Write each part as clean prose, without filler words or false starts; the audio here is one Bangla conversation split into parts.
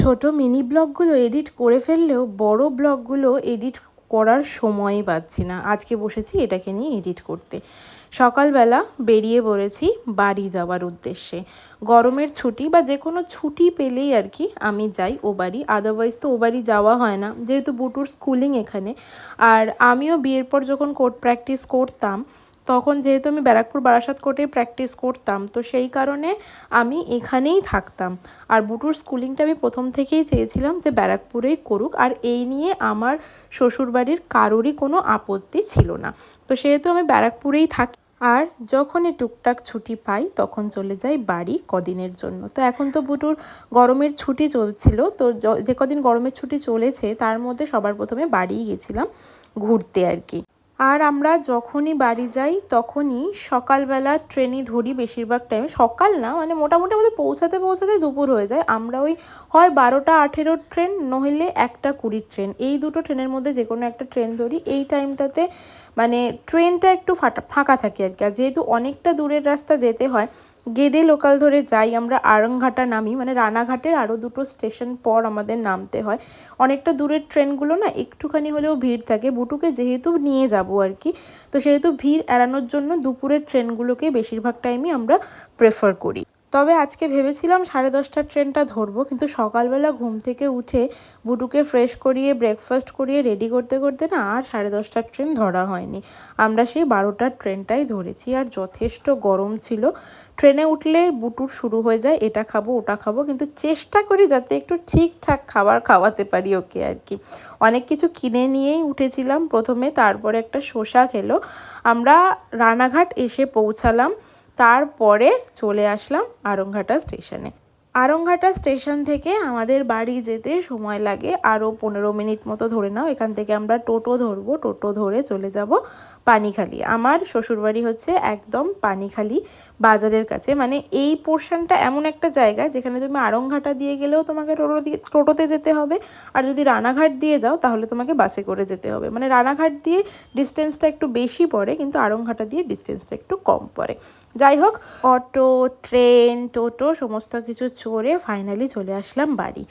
ছোট মিনি ব্লগগুলো এডিট করে ফেললেও বড় ব্লগগুলো এডিট করার সময়ই পাচ্ছি না। আজকে বসেছি এটাকে নিয়ে এডিট করতে। সকালবেলা বেরিয়ে পড়েছি বাড়ি যাওয়ার উদ্দেশ্যে। গরমের ছুটি বা যে কোনো ছুটি পেলেই আর কি আমি যাই ও বাড়ি, আদারওয়াইজ তো ও বাড়ি যাওয়া হয় না, যেহেতু বুটুর স্কুলিং এখানে। আর আমিও বিয়ের পর যখন কোর্ট প্র্যাকটিস করতাম তখন যেহেতু আমি ব্যারাকপুর বারাসাত কোর্টে প্র্যাকটিস করতাম, তো সেই কারণে আমি এখানেই থাকতাম। আর বুটুর স্কুলিংটা আমি প্রথম থেকেই চেয়েছিলাম যে ব্যারাকপুরেই করুক, আর এই নিয়ে আমার শ্বশুরবাড়ির কারোরই কোনো আপত্তি ছিল না। তো সেহেতু আমি ব্যারাকপুরেই থাকি, আর যখনই টুকটাক ছুটি পাই তখন চলে যাই বাড়ি কদিনের জন্য। তো এখন তো বুটুর গরমের ছুটি চলছিল, তো যে কদিন গরমের ছুটি চলেছে তার মধ্যে সবার প্রথমে বাড়িই গেছিলাম ঘুরতে আর কি। আর আমরা যখনই বাড়ি যাই তখনই সকালবেলা ট্রেনই ধরি, বেশিরভাগ টাইমে সকাল না, মানে মোটামুটি আমাদের পৌঁছাতে পৌঁছাতে দুপুর হয়ে যায়। আমরা ওই হয় 12টা 18 ট্রেন, নইলে 1টা 20 ট্রেন, এই দুটো ট্রেনের মধ্যে যে কোনো একটা ট্রেন ধরি। এই টাইমটাতে মানে ট্রেনটা একটু ফাঁকা থাকে আর কি। আর যেহেতু অনেকটা দূরের রাস্তা যেতে হয়, গেদে লোকাল ধরে যাই আমরা, আরংঘাটা নামি, মানে রানাঘাটের আরও দুটো স্টেশন পর আমাদের নামতে হয়। অনেকটা দূরের ট্রেনগুলো না একটুখানি হলেও ভিড় থাকে, বুটুকে যেহেতু নিয়ে যাব আর কি, তো সেহেতু ভিড় এড়ানোর জন্য দুপুরের ট্রেনগুলোকে বেশিরভাগ টাইমই আমরা প্রেফার করি। তবে আজকে ভেবেছিলাম 10:30টার ট্রেনটা ধরবো, কিন্তু সকালবেলা ঘুম থেকে উঠে বুটুকে ফ্রেশ করিয়ে ব্রেকফাস্ট করিয়ে রেডি করতে করতে না আর 10:30টার ট্রেন ধরা হয়নি। আমরা সেই 12টার ট্রেনটাই ধরেছি। আর যথেষ্ট গরম ছিল। ট্রেনে উঠলে বুটুর শুরু হয়ে যায় এটা খাবো ওটা খাবো, কিন্তু চেষ্টা করি যাতে একটু ঠিকঠাক খাবার খাওয়াতে পারি ওকে আর কি। অনেক কিছু কিনে নিয়েই উঠেছিলাম প্রথমে, তারপরে একটা শসা খেলো। আমরা রানাঘাট এসে পৌঁছালাম, তারপরে চলে আসলাম আরংঘাটা স্টেশনে। আরংঘাটা স্টেশন থেকে আমাদের বাড়ি যেতে সময় লাগে আরও 15 মিনিট মতো ধরে নাও। এখান থেকে আমরা টোটো ধরবো, টোটো ধরে চলে যাব পানিখালি। আমার শ্বশুরবাড়ি হচ্ছে একদম পানিখালি বাজারের কাছে, মানে এই পোর্শনটা এমন একটা জায়গা যেখানে তুমি আরংঘাটা দিয়ে গেলেও তোমাকে টোটোতে যেতে হবে, আর যদি রানাঘাট দিয়ে যাও তাহলে তোমাকে বাসে করে যেতে হবে। মানে রানাঘাট দিয়ে ডিস্টেন্সটা একটু বেশি পড়ে, কিন্তু আরংঘাটা দিয়ে ডিস্টেন্সটা একটু কম পড়ে। যাই হোক, অটো, ট্রেন, টোটো সমস্ত কিছু চড়ে ফাইনালি চলে আসলাম বাড়ি।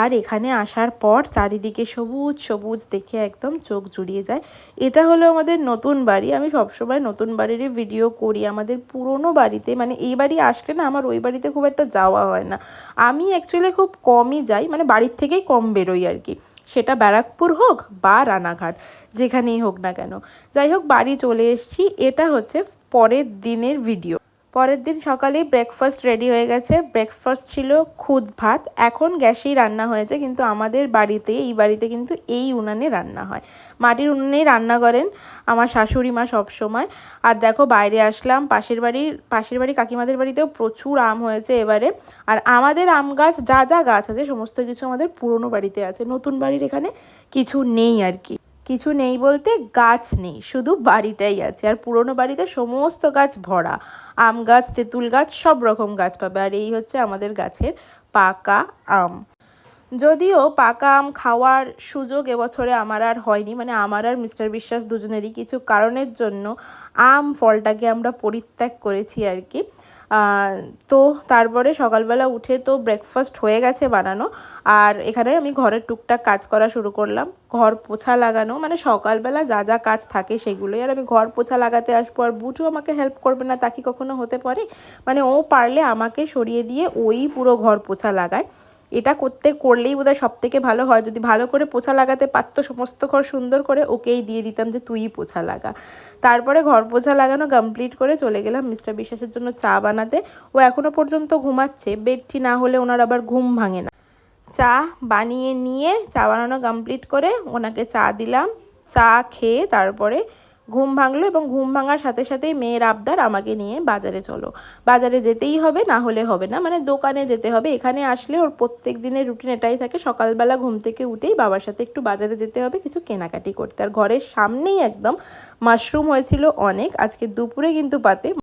আর এখানে আসার পর চারিদিকে সবুজ সবুজ দেখে একদম চোখ জুড়িয়ে যায়। এটা হলো আমাদের নতুন বাড়ি। আমি সবসময় নতুন বাড়িরই ভিডিও করি। আমাদের পুরনো বাড়িতে, মানে এই বাড়ি আসলে না আমার ওই বাড়িতে খুব একটা যাওয়া হয় না। আমি অ্যাকচুয়ালি খুব কমই যাই, মানে বাড়ির থেকেই কম বেরোই আর কি, সেটা ব্যারাকপুর হোক বা রানাঘাট, যেখানেই হোক না কেন। যাই হোক, বাড়ি চলে এসেছি। এটা হচ্ছে পরের দিনের ভিডিও। পরের দিন সকালেই ব্রেকফাস্ট রেডি হয়ে গেছে। ব্রেকফাস্ট ছিল খুদ ভাত। এখন গ্যাসেই রান্না হয়েছে, কিন্তু আমাদের বাড়িতে, এই বাড়িতে কিন্তু এই উনানে রান্না হয়, মাটির উনুনেই রান্না করেন আমার শাশুড়ি মা সবসময়। আর দেখো বাইরে আসলাম, পাশের বাড়ি কাকিমাদের বাড়িতেও প্রচুর আম হয়েছে এবারে। আর আমাদের আম গাছ, যা যা গাছ আছে সমস্ত কিছু আমাদের পুরনো বাড়িতে আছে, নতুন বাড়ির এখানে কিছু নেই আর কি। কিছু নেই বলতে গাছ নেই, শুধু বাড়িটাই আছে। আর পুরনো বাড়িতে সমস্ত গাছ ভরা, আম গাছ, তেঁতুল গাছ, সব রকম গাছ পাবে। আর এই হচ্ছে আমাদের গাছের পাকা আম। যদিও পাকা আম খাওয়ার সুযোগ এবছরে আমার আর হয়নি, মানে আমার আর মিস্টার বিশ্বাস দুজনেরই কিছু কারণের জন্য আম ফলটাকে আমরা পরিত্যাগ করেছি আর কি। তো তারপরে সকালবেলা উঠে তো ব্রেকফাস্ট হয়ে গেছে বানানো, আর এখানে আমি ঘরের টুকটাক কাজ করা শুরু করলাম। ঘর পোছা লাগানো, মানে সকালবেলা যা যা কাজ থাকে সেগুলোই। আর আমি ঘর পোছা লাগাতে আসবো, আর বুটু আমাকে হেল্প করবে না তা কি কখনো হতে পারে? মানে ও পারলে আমাকে সরিয়ে দিয়ে ওই পুরো ঘর পোছা লাগায়। এটা করলেই বোধহয় সব থেকে ভালো হয়। যদি ভালো করে পোছা লাগাতে পারতো সমস্ত ঘর সুন্দর করে, ওকেই দিয়ে দিতাম যে তুই পোছা লাগা। তারপরে ঘর পোছা লাগানো কমপ্লিট করে চলে গেলাম মিস্টার বিশ্বাসের জন্য চা বানাতে। ও এখনও পর্যন্ত ঘুমাচ্ছে, বেডটি না হলে ওনার আবার ঘুম ভাঙে না। চা বানিয়ে নিয়ে চা বানানো কমপ্লিট করে ওনাকে চা দিলাম। চা খেয়ে তারপরে ঘুম ভাঙলো, এবং ঘুম ভাঙার সাথে সাথেই মেয়ের আবদার আমাকে নিয়ে বাজারে চলো। বাজারে যেতেই হবে, না হলে হবে না, মানে দোকানে যেতে হবে। এখানে আসলে ওর প্রত্যেক দিনের রুটিন এটাই থাকে, সকালবেলা ঘুম থেকে উঠেই বাবার সাথে একটু বাজারে যেতে হবে কিছু কেনাকাটি করতে। আর ঘরের সামনেই একদম মাশরুম হয়েছিল অনেক, আজকে দুপুরে কিন্তু পাতে